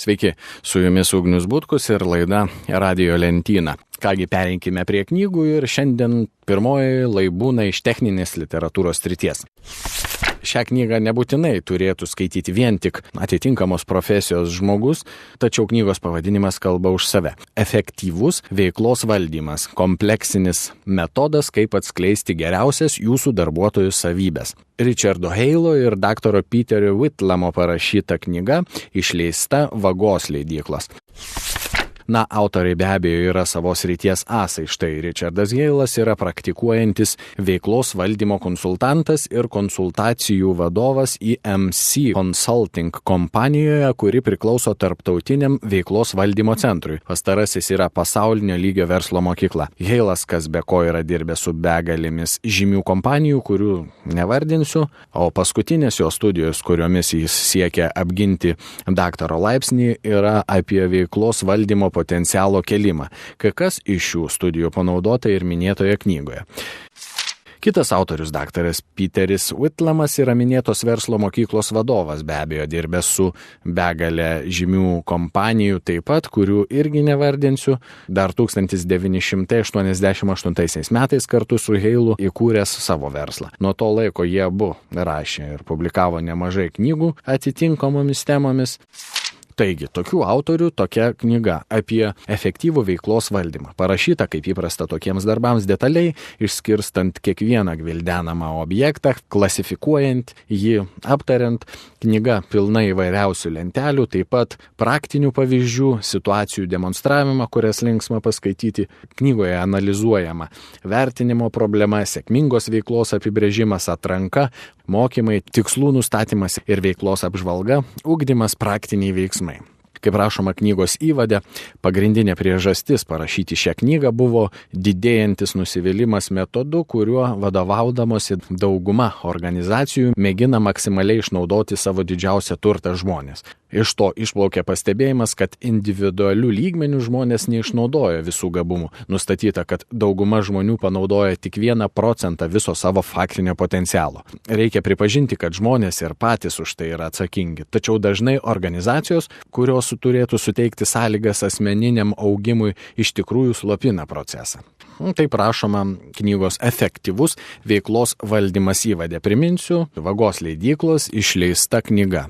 Sveiki, su jumis Ugnius Butkus ir laida Radijo lentyna. Kągi, pereinkime prie knygų ir šiandien pirmoji laibūna iš techninės literatūros srities. Šią knygą nebūtinai turėtų skaityti vien tik atitinkamos profesijos žmogus, tačiau knygos pavadinimas kalba už save. Efektyvus veiklos valdymas – kompleksinis metodas, kaip atskleisti geriausias jūsų darbuotojų savybės. Richardo Halo ir dr. Peterio Whitlamo parašyta knyga išleista Vagos leidyklos. Na, autoriai be abejo yra savos srities asai. Štai Richardas Hailas yra praktikuojantis veiklos valdymo konsultantas ir konsultacijų vadovas EMC Consulting kompanijoje, kuri priklauso tarptautiniam veiklos valdymo centrui. Pastarasis yra pasaulinio lygio verslo mokykla. Hailas, kas be ko yra dirbęs su begalėmis žymių kompanijų, kurių nevardinsiu, o paskutinės jo studijos, kuriomis jis siekia apginti daktaro laipsnį, yra apie veiklos valdymo potencialo kelimą, kai kas iš šių studijų panaudota ir minėtoje knygoje. Kitas autorius, daktaras Peteris Whitlamas, yra minėtos verslo mokyklos vadovas, be abejo dirbęs su begalė žymių kompanijų, taip pat, kurių irgi nevardinsiu, dar 1988 metais kartu su Hailu įkūręs savo verslą. Nuo to laiko jie abu rašė ir publikavo nemažai knygų atitinkamomis temomis. Taigi, tokių autorių tokia knyga apie efektyvų veiklos valdymą. Parašyta, kaip įprasta tokiems darbams, detaliai, išskirstant kiekvieną gvildenamą objektą, klasifikuojant jį, aptariant. Knyga pilna įvairiausių lentelių, taip pat praktinių pavyzdžių, situacijų demonstravimą, kurias linksma paskaityti. Knygoje analizuojama vertinimo problema, sėkmingos veiklos apibrėžimas, atranka, mokymai, tikslų nustatymas ir veiklos apžvalga, ugdymas, praktiniai veiksmai. Kaip rašoma knygos įvade, pagrindinė priežastis parašyti šią knygą buvo didėjantis nusivylimas metodu, kuriuo vadovaudamosi dauguma organizacijų mėgina maksimaliai išnaudoti savo didžiausią turtą žmonės. Iš to išplaukė pastebėjimas, kad individualių lygmenių žmonės neišnaudoja visų gabumų. Nustatyta, kad dauguma žmonių panaudoja tik 1% viso savo faktinio potencialo. Reikia pripažinti, kad žmonės ir patys už tai yra atsakingi. Tačiau dažnai organizacijos, kurios turėtų suteikti sąlygas asmeniniam augimui, iš tikrųjų slopina procesą. Taip rašoma knygos Efektyvus veiklos valdymas įvade. Priminsiu, Vagos leidyklos išleista knyga.